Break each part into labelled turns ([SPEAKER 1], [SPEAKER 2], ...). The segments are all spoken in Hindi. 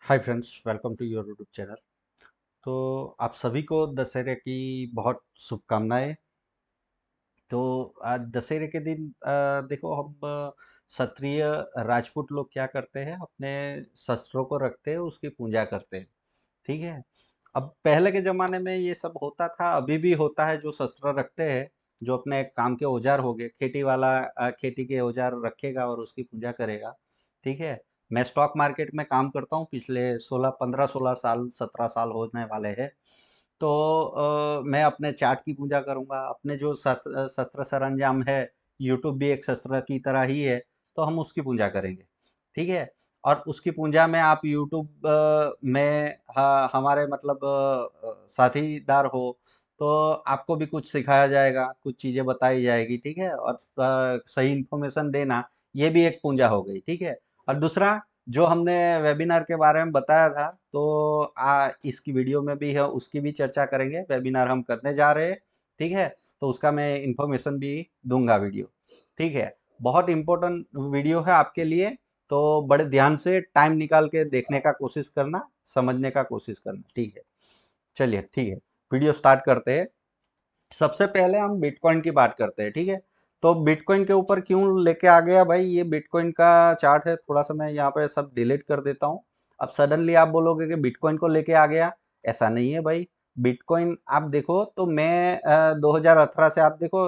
[SPEAKER 1] Hi friends, welcome to your YouTube channel. तो आप सभी को दशहरे की बहुत शुभकामनाएं। तो आज दशहरे के दिन देखो हम क्षत्रिय राजपूत लोग क्या करते हैं, अपने शस्त्रों को रखते हैं, उसकी पूजा करते हैं। ठीक है। अब पहले के ज़माने में ये सब होता था, अभी भी होता है। जो शस्त्र रखते हैं, जो अपने काम के औजार हो गए, खेती वाला खेती के औजार रखेगा और उसकी पूजा करेगा। ठीक है। मैं स्टॉक मार्केट में काम करता हूँ, पिछले 16 17 साल होने वाले हैं। तो मैं अपने चार्ट की पूजा करूँगा, अपने जो शस्त्र सरंजाम है, यूट्यूब भी एक शस्त्र की तरह ही है, तो हम उसकी पूजा करेंगे। ठीक है। और उसकी पूजा में आप यूट्यूब में हमारे मतलब साथीदार हो, तो आपको भी कुछ सिखाया जाएगा, कुछ चीज़ें बताई जाएगी। ठीक है। और सही इन्फॉर्मेशन देना, ये भी एक पूजा हो गई। ठीक है। और दूसरा, जो हमने वेबिनार के बारे में बताया था, तो इसकी वीडियो में भी है, उसकी भी चर्चा करेंगे। वेबिनार हम करने जा रहे हैं। ठीक है। तो उसका मैं इन्फॉर्मेशन भी दूंगा वीडियो। ठीक है। बहुत इम्पोर्टेंट वीडियो है आपके लिए। तो बड़े ध्यान से टाइम निकाल के देखने का कोशिश करना, समझने का कोशिश करना। ठीक है। चलिए, ठीक है। वीडियो स्टार्ट करते हैं। सबसे पहले हम बिटकॉइन की बात करते हैं। ठीक है। तो बिटकॉइन के ऊपर क्यों लेके आ गया भाई, ये बिटकॉइन का चार्ट है। थोड़ा सा मैं यहाँ पे सब डिलीट कर देता हूँ। अब सडनली आप बोलोगे कि बिटकॉइन को लेके आ गया, ऐसा नहीं है भाई। बिटकॉइन आप देखो तो मैं 2018 से आप देखो,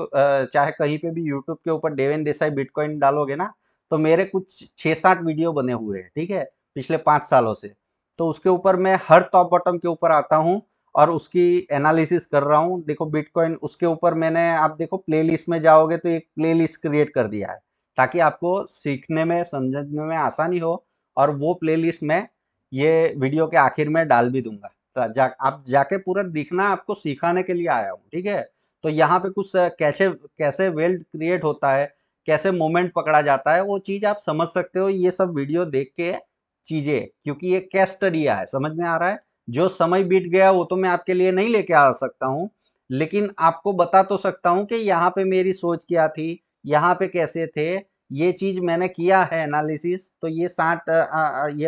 [SPEAKER 1] चाहे कहीं पे भी यूट्यूब के ऊपर देवेन देसाई बिटकॉइन डालोगे ना, तो मेरे कुछ 6-7 वीडियो बने हुए हैं। ठीक है। पिछले 5 सालों से। तो उसके ऊपर मैं हर टॉप बॉटम के ऊपर आता हूँ और उसकी एनालिसिस कर रहा हूँ। देखो बिटकॉइन, उसके ऊपर मैंने, आप देखो प्लेलिस्ट में जाओगे तो एक प्लेलिस्ट क्रिएट कर दिया है, ताकि आपको सीखने में समझने में आसानी हो। और वो प्लेलिस्ट में ये वीडियो के आखिर में डाल भी दूंगा। तो आप जाके पूरा दिखना, आपको सिखाने के लिए आया हूँ। ठीक है। तो यहाँ पे कुछ कैसे कैसे वेल्थ क्रिएट होता है, कैसे मोमेंट पकड़ा जाता है, वो चीज़ आप समझ सकते हो ये सब वीडियो देख के चीज़ें, क्योंकि ये केस स्टडी है। समझ में आ रहा है। जो समय बीत गया वो तो मैं आपके लिए नहीं लेके आ सकता हूँ, लेकिन आपको बता तो सकता हूँ कि यहाँ पे मेरी सोच क्या थी, यहाँ पे कैसे थे। ये चीज मैंने किया है एनालिसिस। तो ये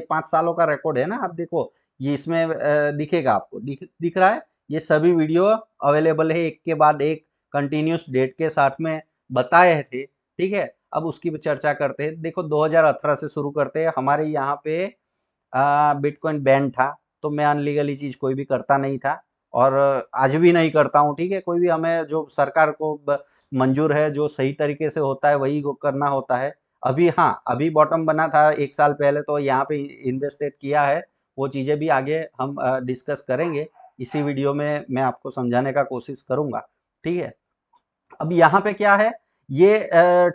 [SPEAKER 1] 5 सालों का रिकॉर्ड है ना, आप देखो। ये इसमें दिखेगा आपको, दिख रहा है। ये सभी वीडियो अवेलेबल है, एक के बाद एक कंटिन्यूस डेट के साथ में बताए थे। ठीक है। अब उसकी भी चर्चा करते हैं। देखो 2018 से शुरू करते हैं। हमारे यहाँ पे बिटकॉइन बैन था, तो मैं अनलीगली चीज कोई भी करता नहीं था, और आज भी नहीं करता हूँ। ठीक है। कोई भी, हमें जो सरकार को मंजूर है, जो सही तरीके से होता है, वही को करना होता है। अभी हाँ, अभी बॉटम बना था 1 साल पहले, तो यहाँ पे इन्वेस्टेड किया है। वो चीजें भी आगे हम डिस्कस करेंगे। इसी वीडियो में मैं आपको समझाने का कोशिश करूंगा। ठीक है। अब यहाँ पे क्या है, ये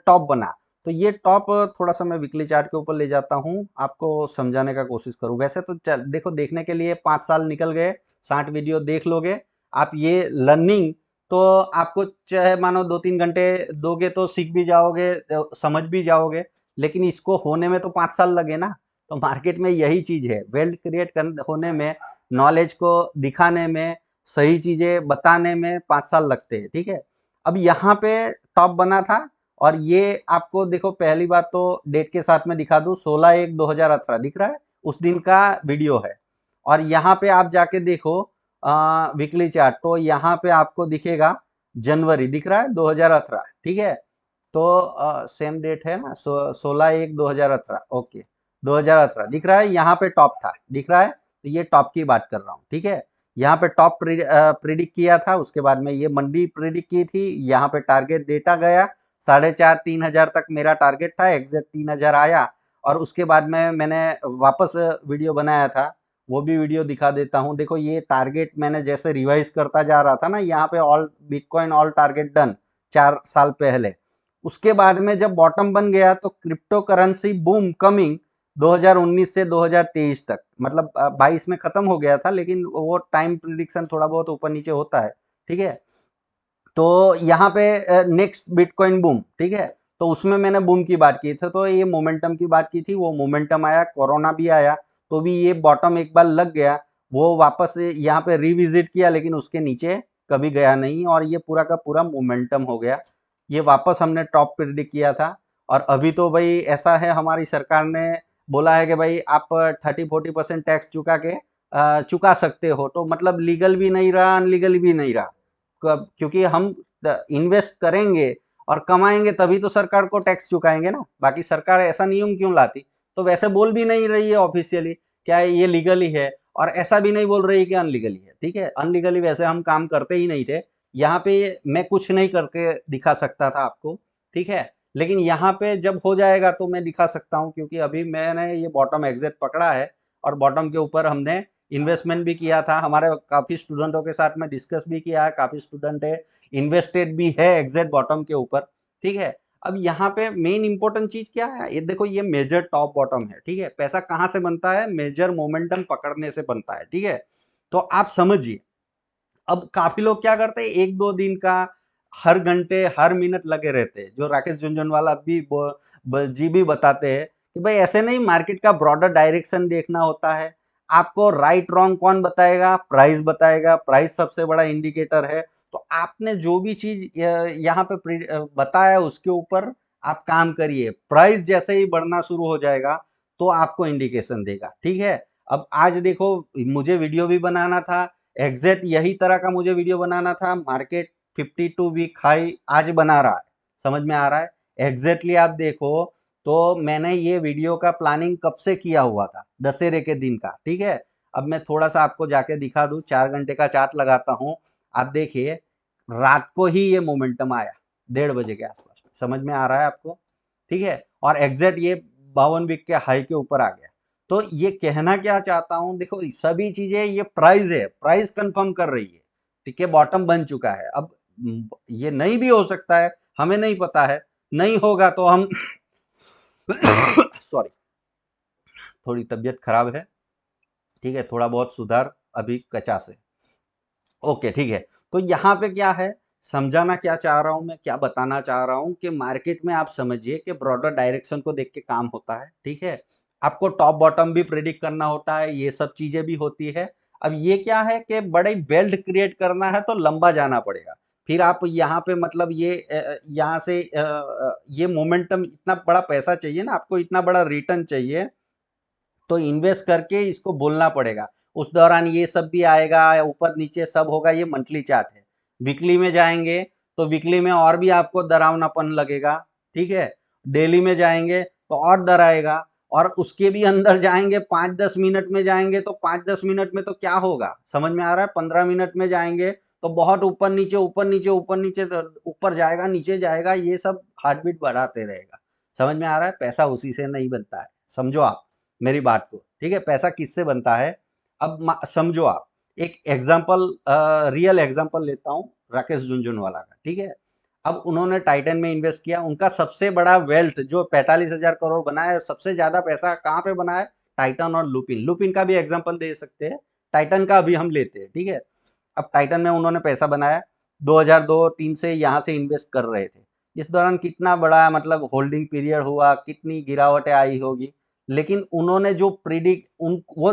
[SPEAKER 1] टॉप बना। तो ये टॉप, थोड़ा सा मैं वीकली चार्ट के ऊपर ले जाता हूँ, आपको समझाने का कोशिश करूँ। वैसे तो देखो, देखने के लिए 5 साल निकल गए, 60 वीडियो देख लोगे आप। ये लर्निंग तो आपको, चाहे मानो 2-3 घंटे दोगे तो सीख भी जाओगे, समझ भी जाओगे। लेकिन इसको होने में तो 5 साल लगे ना। तो मार्केट में यही चीज है, वेल्थ क्रिएट होने में, नॉलेज को दिखाने में, सही चीजें बताने में 5 साल लगते हैं। ठीक है। अब यहाँ पे टॉप बना था, और ये आपको देखो, पहली बात तो डेट के साथ में दिखा दूं, 16/1/2018 दिख रहा है, उस दिन का वीडियो है। और यहाँ पे आप जाके देखो वीकली चार्ट, तो यहाँ पे आपको दिखेगा जनवरी दिख रहा है 2018। ठीक है। तो सेम डेट है ना, 16/1/2018। ओके। 2018 दिख रहा है, यहाँ पे टॉप था, दिख रहा है। तो ये टॉप की बात कर रहा हूँ। ठीक है। यहाँ पे टॉप प्रिडिक्ट किया था, उसके बाद में ये मंडी प्रिडिक्ट की थी। यहाँ पे टारगेट डेटा गया, 4,500-3,000 तक मेरा टारगेट था, एग्जैक्ट 3,000 आया। और उसके बाद में मैंने वापस वीडियो बनाया था, वो भी वीडियो दिखा देता हूँ। देखो ये टारगेट मैंने जैसे रिवाइज करता जा रहा था ना, यहाँ पे all bitcoin all target done 4 साल पहले। उसके बाद में जब बॉटम बन गया, तो क्रिप्टो करेंसी बूम कमिंग 2019 से 2023 तक, मतलब 22 में खत्म हो गया था, लेकिन वो टाइम प्रिडिक्शन थोड़ा बहुत ऊपर नीचे होता है। ठीक है। तो यहाँ पे नेक्स्ट बिटकॉइन बूम। ठीक है। तो उसमें मैंने बूम की बात की थी, तो ये मोमेंटम की बात की थी। वो मोमेंटम आया, कोरोना भी आया, तो भी ये बॉटम एक बार लग गया, वो वापस यहाँ पे रिविजिट किया, लेकिन उसके नीचे कभी गया नहीं, और ये पूरा का पूरा मोमेंटम हो गया। ये वापस हमने टॉप प्रिडिक्ट किया था। और अभी तो भाई ऐसा है, हमारी सरकार ने बोला है कि भाई आप 30-40% टैक्स चुका सकते हो, तो मतलब लीगल भी नहीं रहा, अनलीगल भी नहीं रहा। क्योंकि हम इन्वेस्ट करेंगे और कमाएंगे तभी तो सरकार को टैक्स चुकाएंगे ना, बाकी सरकार ऐसा नियम क्यों लाती। तो वैसे बोल भी नहीं रही है ऑफिशियली क्या ये लीगल ही है, और ऐसा भी नहीं बोल रही कि अनलीगली है। ठीक है, अनलीगली वैसे हम काम करते ही नहीं थे। यहाँ पे मैं कुछ नहीं करके दिखा सकता था आपको, ठीक है, लेकिन यहाँ पे जब हो जाएगा तो मैं दिखा सकता हूँ, क्योंकि अभी मैंने ये बॉटम एग्जैक्ट पकड़ा है और बॉटम के ऊपर हमने इन्वेस्टमेंट भी किया था। हमारे काफ़ी स्टूडेंटों के साथ में डिस्कस भी किया है, काफ़ी स्टूडेंट है इन्वेस्टेड भी है एग्जैक्ट बॉटम के ऊपर। ठीक है, अब यहाँ पे मेन इंपॉर्टेंट चीज क्या है, ये देखो ये मेजर टॉप बॉटम है। ठीक है, पैसा कहाँ से बनता है, मेजर मोमेंटम पकड़ने से बनता है। ठीक है, तो आप समझिए, अब काफी लोग क्या करते हैं, एक दो दिन का हर घंटे हर मिनट लगे रहते हैं। जो राकेश झुनझुनवाला भी जी भी बताते हैं कि भाई ऐसे नहीं, मार्केट का ब्रॉडर डायरेक्शन देखना होता है। आपको राइट रॉन्ग कौन बताएगा, प्राइस बताएगा, प्राइस सबसे बड़ा इंडिकेटर है। तो आपने जो भी चीज यहाँ पे बताया उसके ऊपर आप काम करिए। प्राइस जैसे ही बढ़ना शुरू हो जाएगा तो आपको इंडिकेशन देगा। ठीक है, अब आज देखो मुझे वीडियो भी बनाना था, एग्जैक्ट यही तरह का मुझे वीडियो बनाना था। मार्केट 52 वीक हाई आज बना रहा है, समझ में आ रहा है। एग्जैक्टली आप देखो तो मैंने ये वीडियो का प्लानिंग कब से किया हुआ था, दशहरे के दिन का। ठीक है, अब मैं थोड़ा सा आपको जाके दिखा दूं, 4 घंटे का चार्ट लगाता हूं। आप देखिए रात को ही ये मोमेंटम आया 1:30 बजे के आसपास, समझ में आ रहा है आपको। ठीक है, और एग्जैक्ट ये 52 वीक के हाई के ऊपर आ गया। तो ये कहना क्या चाहता हूं, देखो सभी चीजें, ये प्राइस है, प्राइस कंफर्म कर रही है। ठीक है, बॉटम बन चुका है। अब ये नहीं भी हो सकता है, हमें नहीं पता है, नहीं होगा तो हम सॉरी, थोड़ी तबीयत खराब है। ठीक है, थोड़ा बहुत सुधार अभी कचा से। ओके, ठीक है। तो यहाँ पे क्या है, समझाना क्या चाह रहा हूं मैं, क्या बताना चाह रहा हूं कि मार्केट में आप समझिए कि ब्रॉडर डायरेक्शन को देख के काम होता है। ठीक है, आपको टॉप बॉटम भी प्रिडिक्ट करना होता है, ये सब चीजें भी होती है। अब ये क्या है कि बड़े वेल्थ क्रिएट करना है तो लंबा जाना पड़ेगा। फिर आप यहाँ पे मतलब ये यहाँ से ये मोमेंटम, इतना बड़ा पैसा चाहिए ना आपको, इतना बड़ा रिटर्न चाहिए, तो इन्वेस्ट करके इसको बोलना पड़ेगा। उस दौरान ये सब भी आएगा, ऊपर नीचे सब होगा। ये मंथली चार्ट है। वीकली में जाएंगे तो वीकली में और भी आपको डरावनापन लगेगा। ठीक है, डेली में जाएंगे तो और डर आएगा, और उसके भी अंदर जाएंगे 5-10 मिनट में जाएंगे तो 5-10 मिनट में तो क्या होगा, समझ में आ रहा है। 15 मिनट में जाएंगे तो बहुत ऊपर नीचे ऊपर नीचे ऊपर नीचे, ऊपर जाएगा नीचे जाएगा, ये सब हार्ट बीट बढ़ाते रहेगा। समझ में आ रहा है, पैसा उसी से नहीं बनता है, समझो आप मेरी बात को। ठीक है, पैसा किससे बनता है, अब समझो आप। एक एग्जांपल, रियल एग्जांपल लेता हूं राकेश झुनझुनवाला का। ठीक है, अब उन्होंने टाइटन में इन्वेस्ट किया, उनका सबसे बड़ा वेल्थ जो 45,000 करोड़ बना है, सबसे ज्यादा पैसा कहाँ पे बना है, टाइटन और लुपिन। लुपिन का भी एग्जाम्पल दे सकते हैं, टाइटन का अभी हम लेते हैं। ठीक है, अब टाइटन में उन्होंने पैसा बनाया, 2002-3 से यहाँ से इन्वेस्ट कर रहे थे। इस दौरान कितना बड़ा मतलब होल्डिंग पीरियड हुआ, कितनी गिरावटें आई होगी, लेकिन उन्होंने जो प्रिडिक्ट, उन वो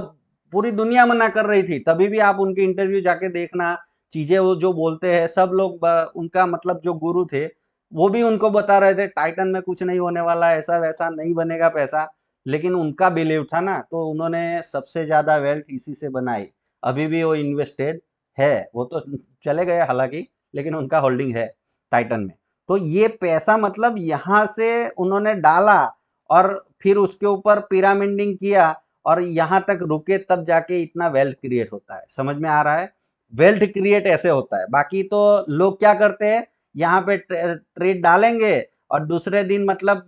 [SPEAKER 1] पूरी दुनिया मना कर रही थी, तभी भी आप उनके इंटरव्यू जाके देखना, चीजें वो जो बोलते हैं सब लोग, उनका मतलब जो गुरु थे वो भी उनको बता रहे थे टाइटन में कुछ नहीं होने वाला, ऐसा वैसा नहीं बनेगा पैसा। लेकिन उनका बिलीव था ना, तो उन्होंने सबसे ज्यादा वेल्थ इसी से बनाई। अभी भी वो इन्वेस्टेड है, वो तो चले गए हालांकि, लेकिन उनका होल्डिंग है टाइटन में। तो ये पैसा मतलब यहाँ से उन्होंने डाला, और फिर उसके ऊपर पिरामिडिंग किया और यहाँ तक रुके, तब जाके इतना वेल्थ क्रिएट होता है। समझ में आ रहा है, वेल्थ क्रिएट ऐसे होता है। बाकी तो लोग क्या करते हैं, यहाँ पे ट्रेड डालेंगे और दूसरे दिन मतलब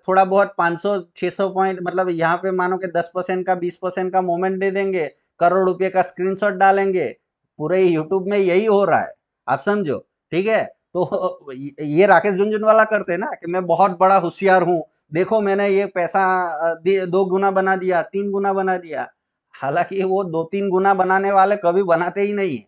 [SPEAKER 1] थोड़ा बहुत 500-600 पॉइंट, मतलब यहाँ पे मानो कि 10% का 20% का मोमेंट दे देंगे, करोड़ रुपए का स्क्रीनशॉट डालेंगे। पूरे यूट्यूब में यही हो रहा है, आप समझो। ठीक है, तो ये राकेश झुनझुनवाला करते हैं ना कि मैं बहुत बड़ा होशियार हूँ, देखो मैंने ये पैसा 2 गुना बना दिया, 3 गुना बना दिया। हालांकि वो 2-3 गुना बनाने वाले कभी बनाते ही नहीं है,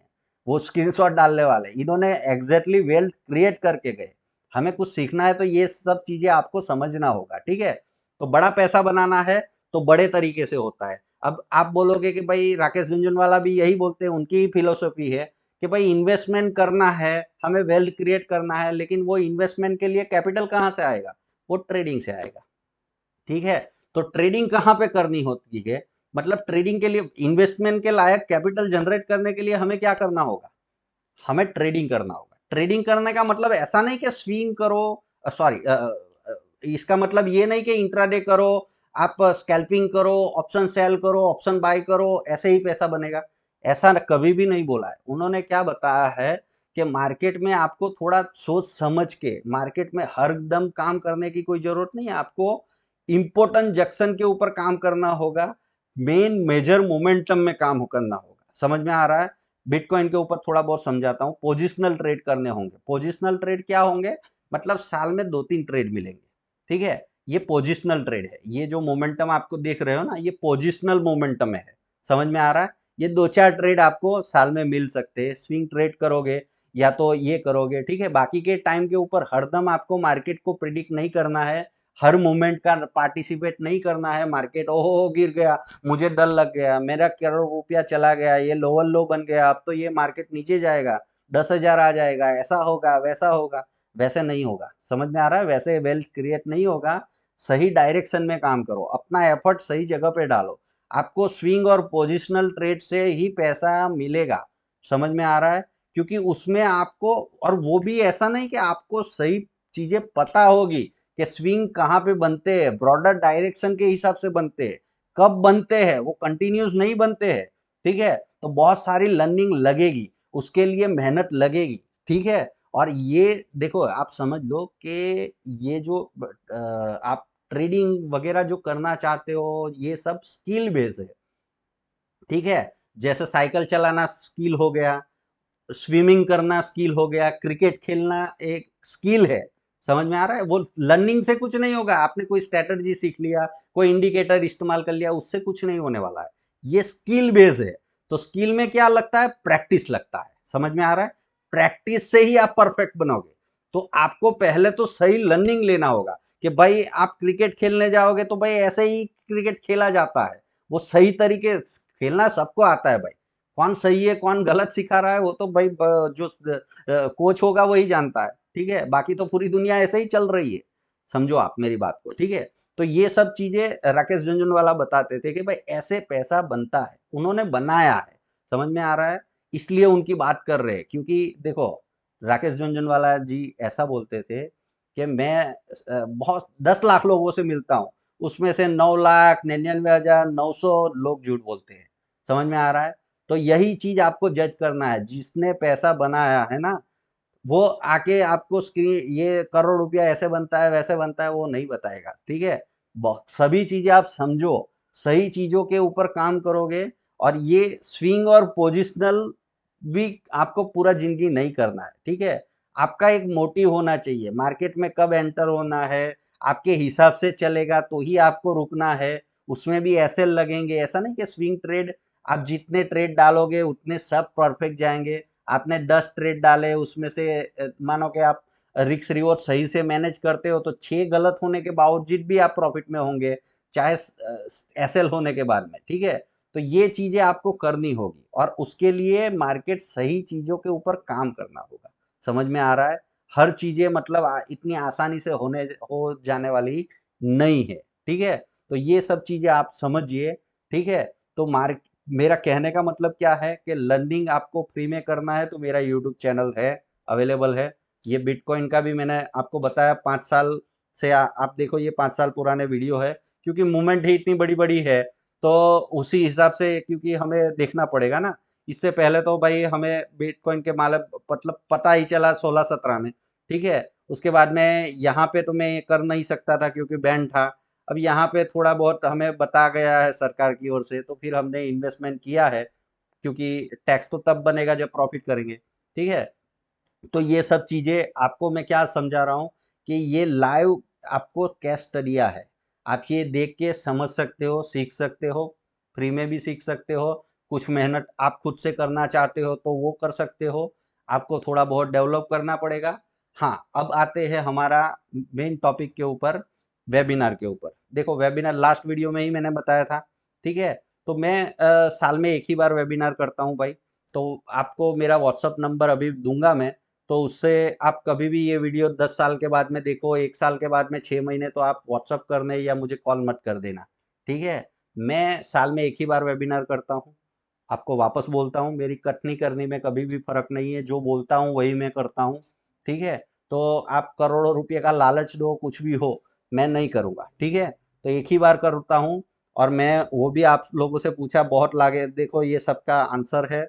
[SPEAKER 1] वो स्क्रीनशॉट डालने वाले। इन्होंने एग्जैक्टली वेल्थ क्रिएट करके गए। हमें कुछ सीखना है तो ये सब चीजें आपको समझना होगा। ठीक है, तो बड़ा पैसा बनाना है तो बड़े तरीके से होता है। अब आप बोलोगे कि भाई राकेश झुनझुनवाला भी यही बोलते हैं, उनकी ही फिलोसॉफी है कि भाई इन्वेस्टमेंट करना है, हमें वेल्थ क्रिएट करना है, लेकिन वो इन्वेस्टमेंट के लिए कैपिटल कहाँ से आएगा, वो ट्रेडिंग से आएगा। ठीक है, तो ट्रेडिंग कहाँ पे करनी होती है, मतलब ट्रेडिंग के लिए इन्वेस्टमेंट के लायक कैपिटल जनरेट करने के लिए हमें क्या करना होगा, हमें ट्रेडिंग करना होगा। ट्रेडिंग करने का मतलब ऐसा नहीं कि स्विंग करो, सॉरी, इसका मतलब ये नहीं कि इंट्राडे करो, आप स्कैल्पिंग करो, ऑप्शन सेल करो, ऑप्शन बाय करो, ऐसे ही पैसा बनेगा, ऐसा कभी भी नहीं बोला है। उन्होंने क्या बताया है कि मार्केट में आपको थोड़ा सोच समझ के, मार्केट में हर दम काम करने की कोई जरूरत नहीं है, आपको इंपॉर्टेंट जंक्शन के ऊपर काम करना होगा, मेन मेजर मोमेंटम में काम करना होगा। समझ में आ रहा है? बिटकॉइन के ऊपर थोड़ा बहुत समझाता हूँ। पोजिशनल ट्रेड करने होंगे। पोजिशनल ट्रेड क्या होंगे, मतलब साल में 2-3 ट्रेड मिलेंगे, ठीक है, ये पोजिशनल ट्रेड है। ये जो मोमेंटम आपको देख रहे हो ना, ये पोजिशनल मोमेंटम है। समझ में आ रहा है? ये 2-4 ट्रेड आपको साल में मिल सकते हैं। स्विंग ट्रेड करोगे या तो ये करोगे, ठीक है। बाकी के टाइम के ऊपर हरदम आपको मार्केट को प्रिडिक्ट नहीं करना है, हर मूवमेंट का पार्टिसिपेट नहीं करना है। मार्केट ओहो गिर गया, मुझे डर लग गया, मेरा करोड़ रुपया चला गया, ये लोअर लो बन गया, अब तो ये मार्केट नीचे जाएगा, 10,000 आ जाएगा, ऐसा होगा वैसा होगा, वैसे नहीं होगा। समझ में आ रहा है? वैसे वेल्थ क्रिएट नहीं होगा। सही डायरेक्शन में काम करो, अपना एफर्ट सही जगह पे डालो, आपको स्विंग और पोजिशनल ट्रेड से ही पैसा मिलेगा। समझ में आ रहा है? क्योंकि उसमें आपको, और वो भी ऐसा नहीं कि आपको सही चीजें पता होगी कि स्विंग कहाँ पे बनते हैं, ब्रॉडर डायरेक्शन के हिसाब से बनते हैं, कब बनते हैं, वो कंटिन्यूस नहीं बनते हैं, ठीक है। तो बहुत सारी लर्निंग लगेगी, उसके लिए मेहनत लगेगी, ठीक है। और ये देखो, आप समझ लो कि ये जो आप ट्रेडिंग वगैरह जो करना चाहते हो, ये सब स्किल बेस है, ठीक है। जैसे साइकिल चलाना स्किल हो गया, स्विमिंग करना स्किल हो गया, क्रिकेट खेलना एक स्किल है। समझ में आ रहा है? वो लर्निंग से कुछ नहीं होगा, आपने कोई स्ट्रेटजी सीख लिया, कोई इंडिकेटर इस्तेमाल कर लिया, उससे कुछ नहीं होने वाला है। ये स्किल बेस है। तो स्किल में क्या लगता है? प्रैक्टिस लगता है। समझ में आ रहा है? प्रैक्टिस से ही आप परफेक्ट बनोगे। तो आपको पहले तो सही लर्निंग लेना होगा कि भाई आप क्रिकेट खेलने जाओगे तो भाई ऐसे ही क्रिकेट खेला जाता है, वो सही तरीके खेलना सबको आता है भाई। कौन सही है कौन गलत सिखा रहा है वो तो भाई जो कोच होगा वही जानता है, ठीक है। बाकी तो पूरी दुनिया ऐसे ही चल रही है, समझो आप मेरी बात को, ठीक है। तो ये सब चीजें राकेश झुनझुनवाला बताते थे कि भाई ऐसे पैसा बनता है, उन्होंने बनाया है। समझ में आ रहा है? इसलिए उनकी बात कर रहे हैं, क्योंकि देखो राकेश झुनझुनवाला जी ऐसा बोलते थे कि मैं बहुत 10 लाख लोगों से मिलता हूँ, उसमें से 9,99,900 लोग झूठ बोलते हैं। समझ में आ रहा है? तो यही चीज आपको जज करना है। जिसने पैसा बनाया है ना, वो आके आपको स्क्रीन ये करोड़ रुपया ऐसे बनता है वैसे बनता है वो नहीं बताएगा, ठीक है। सभी चीजें आप समझो, सही चीजों के ऊपर काम करोगे। और ये स्विंग और पोजिशनल भी आपको पूरा जिंदगी नहीं करना है, ठीक है। आपका एक मोटिव होना चाहिए, मार्केट में कब एंटर होना है, आपके हिसाब से चलेगा तो ही आपको रुकना है। उसमें भी ऐसे लगेंगे, ऐसा नहीं कि स्विंग ट्रेड आप जितने ट्रेड डालोगे उतने सब परफेक्ट जाएंगे। आपने 10 ट्रेड डाले, उसमें से मानो कि आप रिस्क रिवॉर्ड सही से मैनेज करते हो तो 6 गलत होने के बावजूद भी आप प्रॉफिट में होंगे, चाहे एसएल होने के बाद में, ठीक है। तो ये चीजें आपको करनी होगी और उसके लिए मार्केट सही चीजों के ऊपर काम करना होगा। समझ में आ रहा है? हर चीजें मतलब इतनी आसानी से होने हो जाने वाली नहीं है, ठीक है। तो ये सब चीजें आप समझिए, ठीक है। तो मेरा कहने का मतलब क्या है कि लर्निंग आपको फ्री में करना है तो मेरा यूट्यूब चैनल है, अवेलेबल है। ये बिटकॉइन का भी मैंने आपको बताया, 5 साल से आप देखो, ये 5 साल पुराने वीडियो है, क्योंकि मूवमेंट ही इतनी बड़ी बड़ी है। तो उसी हिसाब से क्योंकि हमें देखना पड़ेगा ना। इससे पहले तो भाई हमें बिटकॉइन के मतलब पता ही चला 16-17 में, ठीक है। उसके बाद में यहाँ पे तो मैं कर नहीं सकता था क्योंकि बैन था। अब यहाँ पे थोड़ा बहुत हमें बता गया है सरकार की ओर से, तो फिर हमने इन्वेस्टमेंट किया है, क्योंकि टैक्स तो तब बनेगा जब प्रॉफिट करेंगे, ठीक है। तो ये सब चीजें आपको मैं क्या समझा रहा हूँ कि ये लाइव आपको केस स्टडिया है। आप ये देख के समझ सकते हो, सीख सकते हो, फ्री में भी सीख सकते हो। कुछ मेहनत आप खुद से करना चाहते हो तो वो कर सकते हो। आपको थोड़ा बहुत डेवलप करना पड़ेगा। हाँ, अब आते हैं हमारा मेन टॉपिक के ऊपर, वेबिनार के ऊपर। देखो वेबिनार लास्ट वीडियो में ही मैंने बताया था, ठीक है। तो मैं साल में एक ही बार वेबिनार करता हूँ भाई। तो आपको मेरा व्हाट्सअप नंबर अभी दूंगा मैं, तो उससे आप कभी भी ये वीडियो 10 साल के बाद में देखो, 1 साल के बाद में, 6 महीने, तो आप व्हाट्सएप करने या मुझे कॉल मत कर देना, ठीक है? मैं साल में 1 ही बार वेबिनार करता हूँ। आपको वापस बोलता हूँ, मेरी कटनी करनी में कभी भी फ़र्क नहीं है, जो बोलता हूँ वही मैं करता हूँ, ठीक है? तो आप करोड़ों रुपए का लालच दो, कुछ भी हो, मैं नहीं करूँगा, ठीक है? तो 1 ही बार करता हूँ, और मैं वो भी आप लोगों से पूछा, बहुत लागे, देखो ये सबका आंसर है।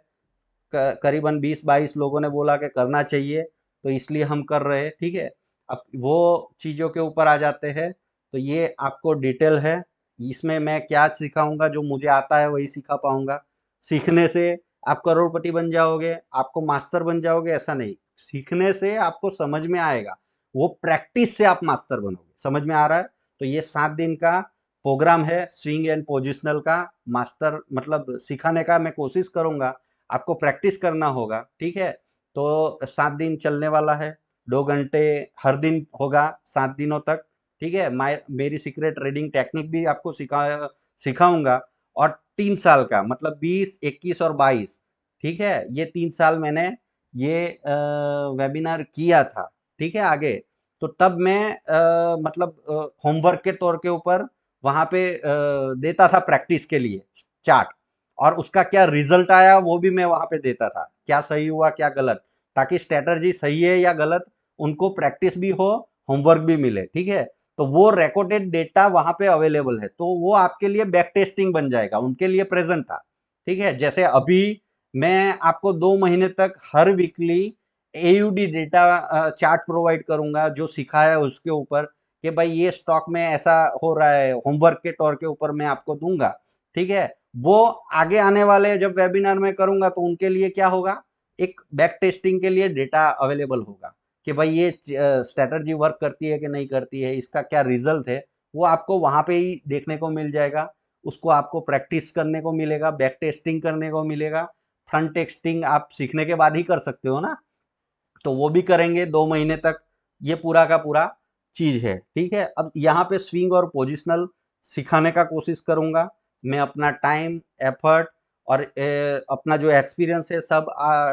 [SPEAKER 1] करीबन 20-22 लोगों ने बोला कि करना चाहिए, तो इसलिए हम कर रहे हैं, ठीक है? अब वो चीज़ों के ऊपर आ जाते हैं, तो ये आपको डिटेल है। इसमें मैं क्या सिखाऊंगा, जो मुझे आता है वही सिखा पाऊंगा। सीखने से आप करोड़पति बन जाओगे, आपको मास्टर बन जाओगे, ऐसा नहीं। सीखने से आपको समझ में आएगा, वो प्रैक्टिस से आप मास्टर बनोगे। समझ में आ रहा है? तो ये 7 दिन का प्रोग्राम है, स्विंग एंड पोजिशनल का। मास्टर मतलब सिखाने का मैं कोशिश करूंगा, आपको प्रैक्टिस करना होगा, ठीक है? तो 7 दिन चलने वाला है, 2 घंटे हर दिन होगा, 7 दिनों तक, ठीक है? मेरी सीक्रेट ट्रेडिंग टेक्निक भी आपको सिखाऊंगा। और 3 साल का मतलब 20, 21 और 22, ठीक है? ये 3 साल मैंने ये वेबिनार किया था, ठीक है? आगे तो तब मैं मतलब होमवर्क के तौर के ऊपर वहां पे देता था प्रैक्टिस के लिए चार्ट, और उसका क्या रिजल्ट आया वो भी मैं वहां पे देता था, क्या सही हुआ क्या गलत, ताकि स्ट्रेटजी सही है या गलत उनको प्रैक्टिस भी हो, होमवर्क भी मिले, ठीक है? तो वो रिकॉर्डेड डेटा वहां पे अवेलेबल है, तो वो आपके लिए बैक टेस्टिंग बन जाएगा, उनके लिए प्रेजेंट था, ठीक है? जैसे अभी मैं आपको 2 महीने तक हर weekly AUD data chart provide करूंगा, जो सिखाया है उसके ऊपर, कि भाई ये स्टॉक में ऐसा हो रहा है, होमवर्क के तौर के ऊपर मैं आपको दूंगा, ठीक है? वो आगे आने वाले जब वेबिनार में करूंगा तो उनके लिए क्या होगा, एक बैक टेस्टिंग के लिए डेटा अवेलेबल होगा, कि भाई ये स्ट्रेटजी वर्क करती है कि नहीं करती है, इसका क्या रिजल्ट है, वो आपको वहां पे ही देखने को मिल जाएगा। उसको आपको प्रैक्टिस करने को मिलेगा, बैक टेस्टिंग करने को मिलेगा। फ्रंट टेस्टिंग आप सीखने के बाद ही कर सकते हो ना, तो वो भी करेंगे 2 महीने तक, ये पूरा का पूरा चीज है, ठीक है? अब यहाँ पे स्विंग और पोजिशनल सिखाने का कोशिश करूंगा। मैं अपना टाइम, एफर्ट और अपना जो एक्सपीरियंस है सब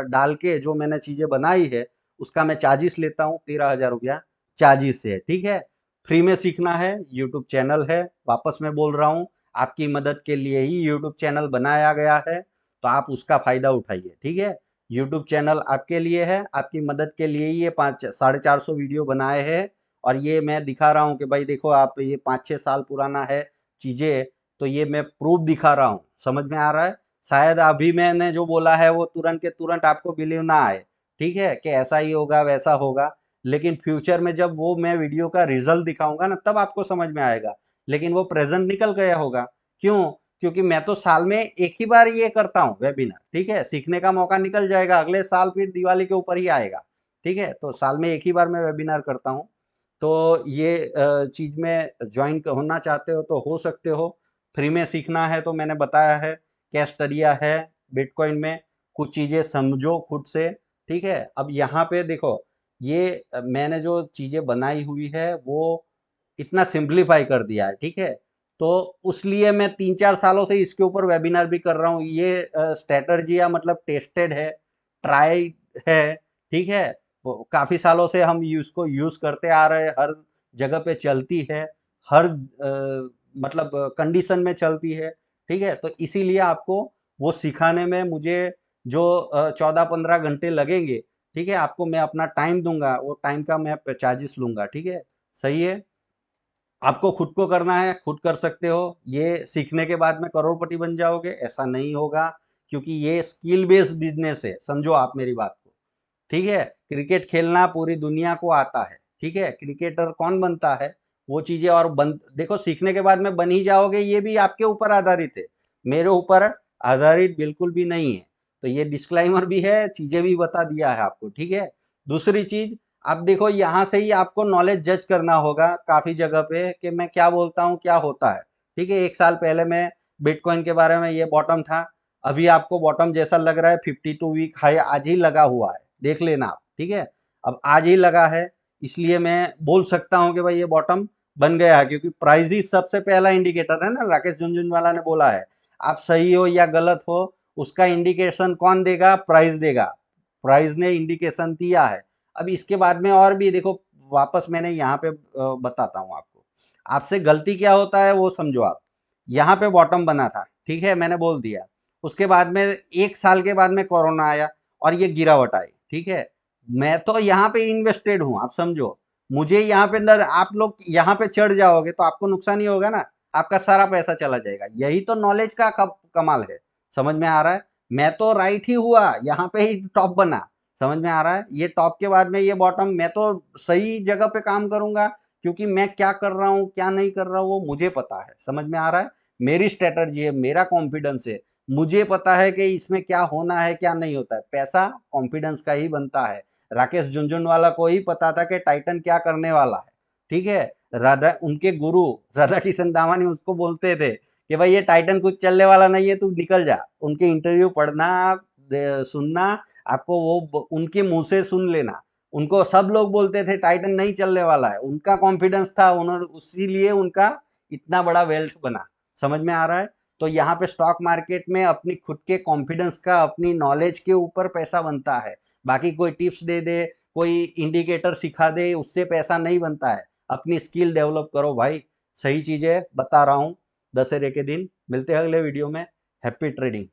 [SPEAKER 1] डाल के जो मैंने चीजें बनाई है, उसका मैं चार्जिस लेता हूँ, 13,000 रुपया चार्जिस है, ठीक है? फ्री में सीखना है, यूट्यूब चैनल है, वापस मैं बोल रहा हूँ, आपकी मदद के लिए ही यूट्यूब चैनल बनाया गया है, तो आप उसका फायदा उठाइए, ठीक है? यूट्यूब चैनल आपके लिए है, आपकी मदद के लिए ही ये 450 वीडियो बनाए हैं, और ये मैं दिखा रहा हूँ कि भाई देखो, आप ये 5-6 साल पुराना है चीज़ें, तो ये मैं प्रूफ दिखा रहा हूँ। समझ में आ रहा है? शायद अभी मैंने जो बोला है वो तुरंत के तुरंत आपको बिलीव ना आए, ठीक है, कि ऐसा ही होगा वैसा होगा, लेकिन फ्यूचर में जब वो मैं वीडियो का रिजल्ट दिखाऊंगा ना, तब आपको समझ में आएगा। लेकिन वो प्रेजेंट निकल गया होगा, क्यों? क्योंकि मैं तो साल में 1 ही बार ये करता हूँ वेबिनार, ठीक है? सीखने का मौका निकल जाएगा, अगले साल फिर दिवाली के ऊपर ही आएगा, ठीक है? तो साल में 1 ही बार मैं वेबिनार करता हूँ। तो ये चीज़ में जॉइन होना चाहते हो तो हो सकते हो। फ्री में सीखना है तो मैंने बताया है, केस स्टडिया है बिटकॉइन में, कुछ चीज़ें समझो खुद से, ठीक है? अब यहाँ पे देखो, ये मैंने जो चीज़ें बनाई हुई है वो इतना सिंप्लीफाई कर दिया है, ठीक है? तो उसलिए मैं 3-4 सालों से इसके ऊपर वेबिनार भी कर रहा हूँ। ये स्ट्रैटेजियाँ मतलब टेस्टेड है, ट्राई है, ठीक है? वो काफ़ी सालों से हम उसको यूज़ करते आ रहे हैं, हर जगह पे चलती है, हर मतलब कंडीशन में चलती है, ठीक है? तो इसीलिए आपको वो सिखाने में मुझे जो 14-15 घंटे लगेंगे, ठीक है? आपको मैं अपना टाइम दूँगा, वो टाइम का मैं चार्जेस लूँगा, ठीक है? सही है? आपको खुद को करना है, खुद कर सकते हो। ये सीखने के बाद में करोड़पति बन जाओगे, ऐसा नहीं होगा, क्योंकि ये स्किल बेस्ड बिजनेस है, समझो आप मेरी बात को, ठीक है? क्रिकेट खेलना पूरी दुनिया को आता है, ठीक है? क्रिकेटर कौन बनता है, वो चीजें और बन देखो, सीखने के बाद में बन ही जाओगे, ये भी आपके ऊपर आधारित है, मेरे ऊपर आधारित बिल्कुल भी नहीं है। तो ये डिस्क्लाइमर भी है, चीजें भी बता दिया है आपको, ठीक है? दूसरी चीज, अब देखो यहाँ से ही आपको नॉलेज जज करना होगा काफी जगह पे, कि मैं क्या बोलता हूँ क्या होता है, ठीक है? 1 साल पहले मैं बिटकॉइन के बारे में, ये बॉटम था, अभी आपको बॉटम जैसा लग रहा है, 52 वीक हाई आज ही लगा हुआ है, देख लेना आप, ठीक है? अब आज ही लगा है, इसलिए मैं बोल सकता हूँ कि भाई ये बॉटम बन गया है, क्योंकि प्राइस ही सबसे पहला इंडिकेटर है ना, राकेश झुनझुनवाला ने बोला है। आप सही हो या गलत हो, उसका इंडिकेशन कौन देगा? प्राइस देगा। प्राइस ने इंडिकेशन दिया है, अब इसके बाद में और भी देखो, वापस मैंने यहाँ पे बताता हूँ आपको। आपसे गलती क्या होता है वो समझो आप। यहाँ पे बॉटम बना था, ठीक है, मैंने बोल दिया। उसके बाद में 1 साल के बाद में कोरोना आया और ये गिरावट आई, ठीक है। मैं तो यहाँ पे इन्वेस्टेड हूँ, आप समझो। मुझे यहाँ पे अंदर, आप लोग यहाँ पे चढ़ जाओगे तो आपको नुकसान ही होगा ना, आपका सारा पैसा चला जाएगा। यही तो नॉलेज का कमाल है। समझ में आ रहा है? मैं तो राइट ही हुआ, यहाँ पे ही टॉप बना। समझ में आ रहा है? ये टॉप के बाद में ये बॉटम, मैं तो सही जगह पे काम करूंगा, क्योंकि मैं क्या कर रहा हूँ क्या नहीं कर रहा हूँ वो मुझे पता है। समझ में आ रहा है? मेरी स्ट्रेटजी है, मेरा कॉन्फिडेंस है। मुझे पता है कि इसमें क्या होना है क्या नहीं होता है। पैसा कॉन्फिडेंस का ही बनता है। राकेश झुनझुनवाला को ही पता था कि टाइटन क्या करने वाला है, ठीक है। राधा, उनके गुरु राधा किशन दामानी उसको बोलते थे कि भाई ये टाइटन कुछ चलने वाला नहीं है, तू निकल जा। उनके इंटरव्यू पढ़ना, सुनना, आपको वो उनके मुंह से सुन लेना। उनको सब लोग बोलते थे टाइटन नहीं चलने वाला है, उनका कॉन्फिडेंस था, उन्होंने उसीलिए उनका इतना बड़ा वेल्थ बना। समझ में आ रहा है? तो यहाँ पे स्टॉक मार्केट में अपनी खुद के कॉन्फिडेंस का, अपनी नॉलेज के ऊपर पैसा बनता है। बाकी कोई टिप्स दे दे, कोई इंडिकेटर सिखा दे, उससे पैसा नहीं बनता है। अपनी स्किल डेवलप करो भाई। सही चीजें बता रहा हूँ। दशहरे के दिन मिलते हैं अगले वीडियो में। Happy trading.